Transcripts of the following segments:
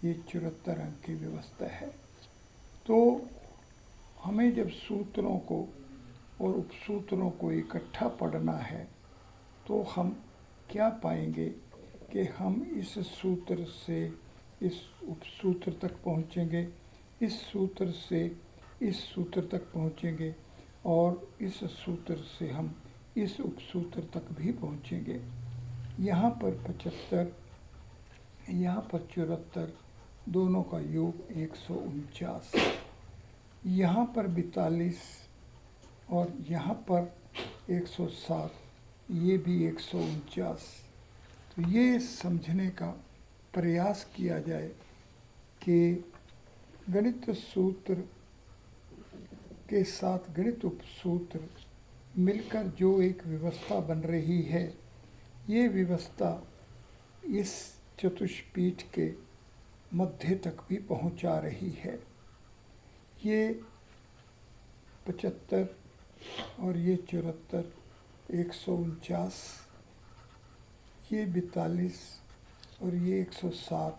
ये 74 अंक की व्यवस्था है। तो हमें जब सूत्रों को और उपसूत्रों को इकट्ठा पढ़ना है तो हम क्या पाएंगे कि हम इस सूत्र से इस उपसूत्र तक पहुँचेंगे, इस सूत्र से इस सूत्र तक पहुँचेंगे और इस सूत्र से हम इस उपसूत्र तक भी पहुँचेंगे। यहाँ पर 75, यहाँ पर 74, दोनों का योग 149, यहाँ पर 42 और यहाँ पर 107, ये भी 149। तो ये समझने का प्रयास किया जाए कि गणित सूत्र के साथ गणित उपसूत्र मिलकर जो एक व्यवस्था बन रही है, ये व्यवस्था इस चतुष्पीठ के मध्य तक भी पहुंचा रही है। ये 75 और ये 74, 149, ये 42 और ये 107,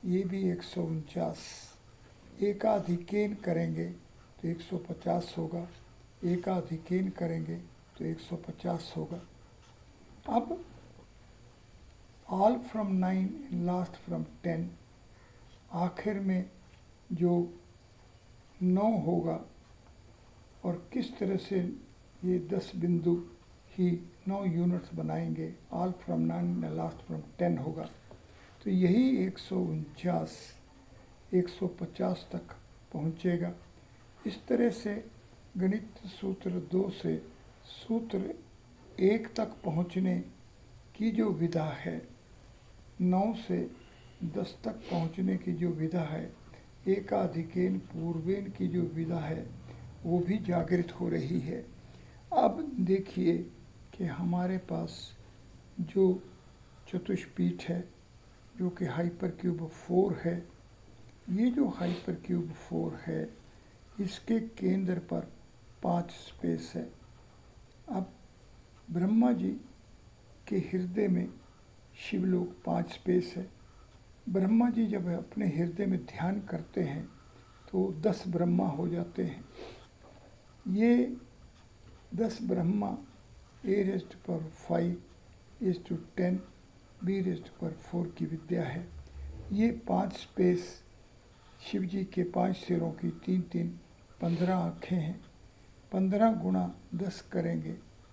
ये भी 149। एकाधिकेन करेंगे तो 150 होगा, एकाधिकेन करेंगे तो 150 होगा। अब ऑल फ्रॉम 9 लास्ट फ्रॉम 10, आखिर में जो 9 होगा और किस तरह से ये 10 बिंदु ही 9 यूनिट्स बनाएंगे, ऑल फ्रॉम 9 लास्ट फ्रॉम 10 होगा। तो यही 149 150 तक पहुँचेगा। इस तरह से गणित सूत्र 2 से सूत्र 1 तक पहुँचने की जो विधा है, 9 से 10 तक पहुँचने की जो विधा है, एकाधिकेन पूर्वेन की जो विधा है, वो भी जागृत हो रही है। अब देखिए कि हमारे पास जो चतुष्पीठ है, जो कि हाइपरक्यूब 4 है, ये जो हाइपरक्यूब 4 है, इसके केंद्र पर 5 स्पेस है। अब ब्रह्मा जी के हृदय में शिवलोक 5 स्पेस है। ब्रह्मा जी जब अपने हृदय में ध्यान करते हैं तो 10 ब्रह्मा हो जाते हैं। ये 10 ब्रह्मा a⁵ 5:10 b⁴ की विद्या है। ये 5 स्पेस शिव जी के 5 सिरों की 3-3 15 आँखें हैं। 15 गुणा 10 करेंगे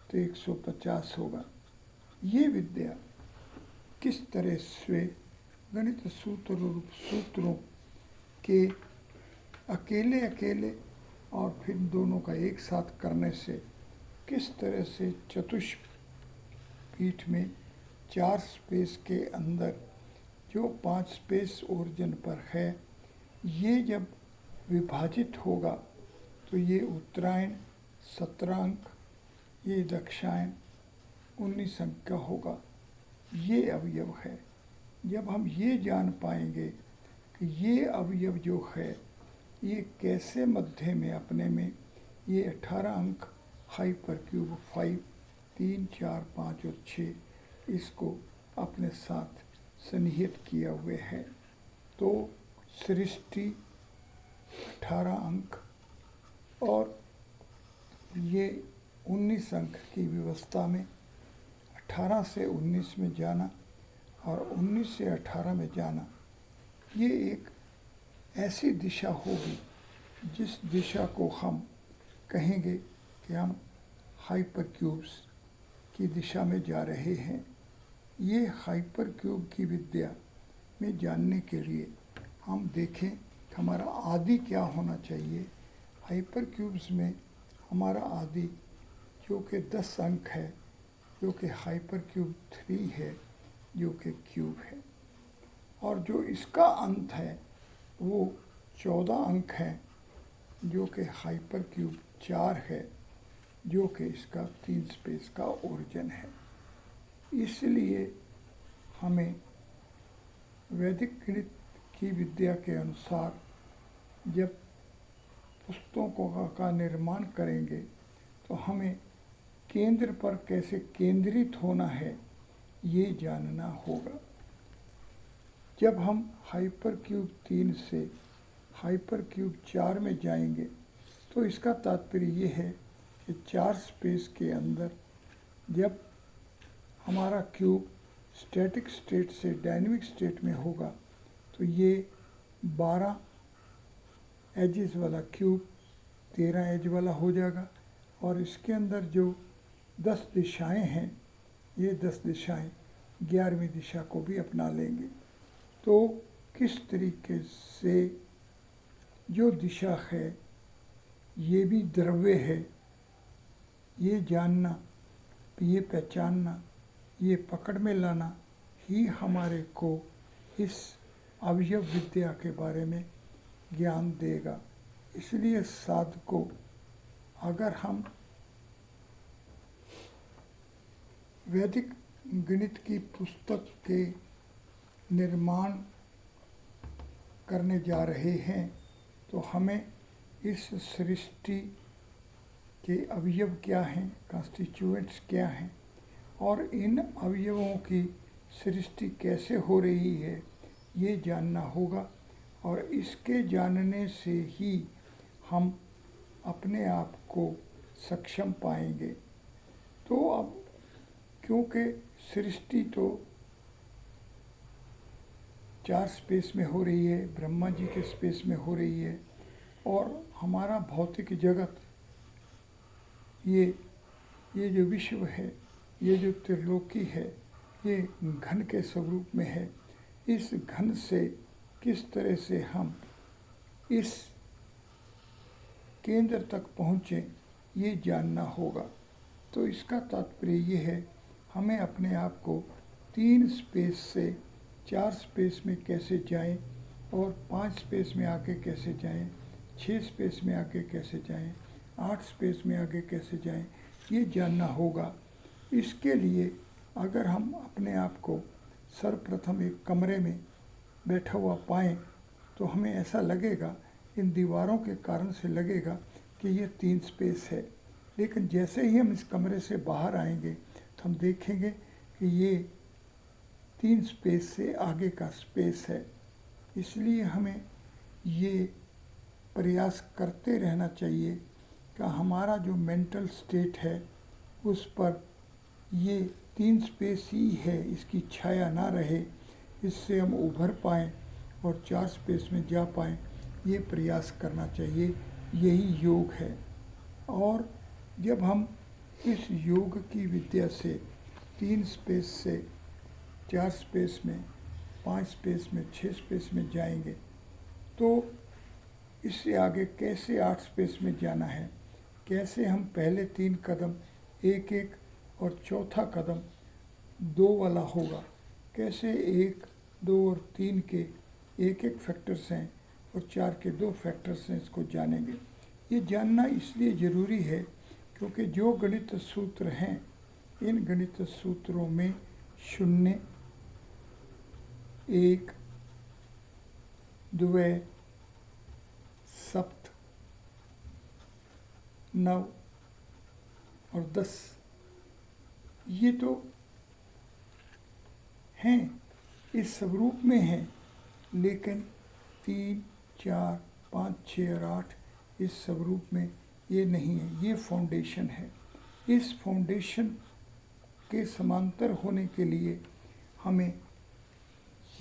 तो 150 होगा। ये विद्या किस तरह से गणित सूत्र और उपसूत्रों के अकेले अकेले और फिर दोनों का एक साथ करने से किस तरह से चतुष्पीठ में 4 स्पेस के अंदर जो 5 स्पेस ओरिजिन पर है, ये जब विभाजित होगा तो ये उत्तरायण 17 अंक, ये दक्षिणायन 19 अंक का होगा। ये अवयव है। जब हम ये जान पाएंगे कि ये अवयव जो है ये कैसे मध्य में अपने में ये 18 अंक हाइपरक्यूब 5, 3, 4, 5 और 6 इसको अपने साथ सन्निहित किया हुए है, तो सृष्टि 18 अंक और ये 19 अंक की व्यवस्था में 18 से 19 में जाना और 19 से 18 में जाना, ये एक ऐसी दिशा होगी जिस दिशा को हम कहेंगे कि हम हाइपरक्यूब्स की दिशा में जा रहे हैं। ये हाइपरक्यूब की विद्या में जानने के लिए हम देखें कि हमारा आदि क्या होना चाहिए। हाइपरक्यूब्स में हमारा आदि जो कि 10 अंक है, जो कि हाइपरक्यूब 3 है, जो कि क्यूब है, और जो इसका अंत है वो 14 अंक है, जो कि हाइपरक्यूब 4 है, जो कि इसका 3 स्पेस का ओरिजिन है। इसलिए हमें वैदिक गणित की विद्या के अनुसार जब पुस्तकों का निर्माण करेंगे तो हमें केंद्र पर कैसे केंद्रित होना है ये जानना होगा। जब हम हाइपर क्यूब 3 से हाइपर क्यूब 4 में जाएंगे तो इसका तात्पर्य ये है कि 4 स्पेस के अंदर जब हमारा क्यूब स्टैटिक स्टेट से डायनेमिक स्टेट में होगा तो ये 12 एजेस वाला क्यूब 13 एज वाला हो जाएगा और इसके अंदर जो 10 दिशाएं हैं ये 10 दिशाएं 11वीं दिशा को भी अपना लेंगे। तो किस तरीके से जो दिशा है ये भी द्रव्य है, ये जानना, ये पहचानना, ये पकड़ में लाना ही हमारे को इस अवयव विद्या के बारे में ज्ञान देगा। इसलिए साधकों, अगर हम वैदिक गणित की पुस्तक के निर्माण करने जा रहे हैं तो हमें इस सृष्टि के अवयव क्या हैं, कॉन्स्टिट्यूएंट्स क्या हैं और इन अवयवों की सृष्टि कैसे हो रही है ये जानना होगा और इसके जानने से ही हम अपने आप को सक्षम पाएंगे। तो अब क्योंकि सृष्टि तो 4 स्पेस में हो रही है, ब्रह्मा जी के स्पेस में हो रही है और हमारा भौतिक जगत ये जो विश्व है, ये जो त्रिलोकी है, ये घन के स्वरूप में है। इस घन से किस तरह से हम इस केंद्र तक पहुँचें ये जानना होगा। तो इसका तात्पर्य ये है हमें अपने आप को 3 स्पेस से 4 स्पेस में कैसे जाएं और 5 स्पेस में आके कैसे जाएं, 6 स्पेस में आके कैसे जाएं, 8 स्पेस में आगे कैसे जाएं, ये जानना होगा। इसके लिए अगर हम अपने आप को सर्वप्रथम एक कमरे में बैठा हुआ पाएं तो हमें ऐसा लगेगा, इन दीवारों के कारण से लगेगा कि ये 3 स्पेस है। लेकिन जैसे ही हम इस कमरे से बाहर आएंगे तो हम देखेंगे कि ये 3 स्पेस से आगे का स्पेस है। इसलिए हमें ये प्रयास करते रहना चाहिए कि हमारा जो मेंटल स्टेट है उस पर ये 3 स्पेस ही है, इसकी छाया ना रहे, इससे हम उभर पाएँ और 4 स्पेस में जा पाएँ, ये प्रयास करना चाहिए। यही योग है। और जब हम इस योग की विद्या से 3 स्पेस से 4 स्पेस में, 5 स्पेस में, 6 स्पेस में जाएंगे तो इससे आगे कैसे 8 स्पेस में जाना है, कैसे हम पहले 3 कदम 1-1 और चौथा कदम 2 वाला होगा, कैसे 1, 2 और 3 के 1-1 फैक्टर्स हैं और 4 के 2 फैक्टर्स हैं, इसको जानेंगे। ये जानना इसलिए ज़रूरी है क्योंकि जो गणित सूत्र हैं इन गणित सूत्रों में 0, 1, 2, सप्त, 9 और 10 ये तो हैं, इस स्वरूप में हैं, लेकिन 3, 4, 5, 6 और 8 इस स्वरूप में ये नहीं है। ये फाउंडेशन है। इस फाउंडेशन के समांतर होने के लिए हमें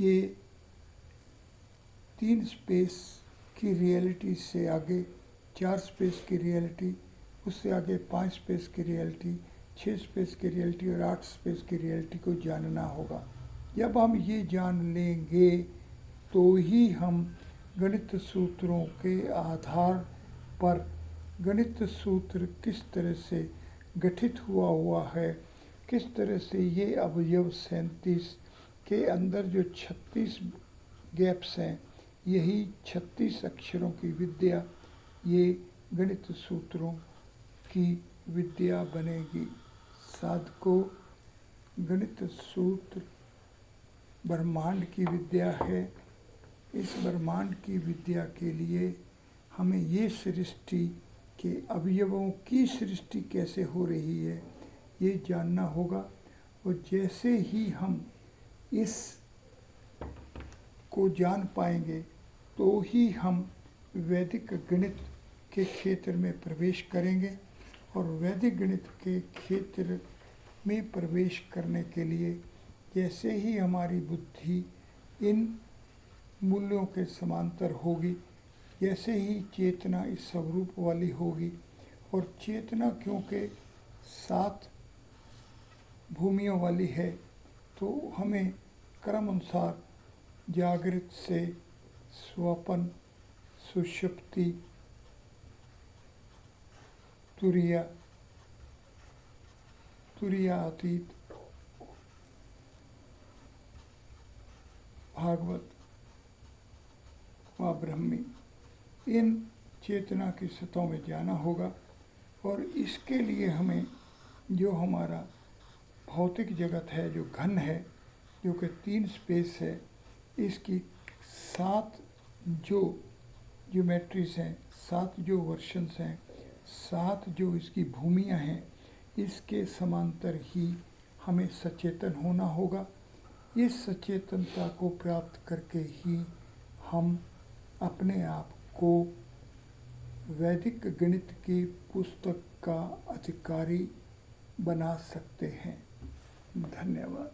ये 3 स्पेस की रियलिटी से आगे 4 स्पेस की रियलिटी, उससे आगे 5 स्पेस की रियलिटी, 6 स्पेस की रियलिटी और 8 स्पेस की रियलिटी को जानना होगा। जब हम ये जान लेंगे तो ही हम गणित सूत्रों के आधार पर गणित सूत्र किस तरह से गठित हुआ है, किस तरह से ये अवयव 37 के अंदर जो 36 गैप्स हैं, यही 36 अक्षरों की विद्या, ये गणित सूत्रों की विद्या बनेगी। साधकों, गणित सूत्र ब्रह्मांड की विद्या है। इस ब्रह्मांड की विद्या के लिए हमें ये सृष्टि के अवयवों की सृष्टि कैसे हो रही है ये जानना होगा। और जैसे ही हम इस को जान पाएंगे तो ही हम वैदिक गणित के क्षेत्र में प्रवेश करेंगे। और वैदिक गणित के क्षेत्र में प्रवेश करने के लिए जैसे ही हमारी बुद्धि इन मूल्यों के समांतर होगी, जैसे ही चेतना इस स्वरूप वाली होगी, और चेतना क्योंकि 7 भूमियों वाली है तो हमें क्रम अनुसार जागृत से स्वप्न, सुषुप्ति, तुरीयातीत, भागवत व ब्रह्मी, इन चेतना की सतहों में जाना होगा। और इसके लिए हमें जो हमारा भौतिक जगत है, जो घन है, जो कि 3 स्पेस है, इसकी 7 जो ज्योमेट्रीज हैं, 7 जो वर्शंस हैं, 7 जो इसकी भूमियाँ हैं, इसके समांतर ही हमें सचेतन होना होगा। इस सचेतनता को प्राप्त करके ही हम अपने आप को वैदिक गणित की पुस्तक का अधिकारी बना सकते हैं। धन्यवाद।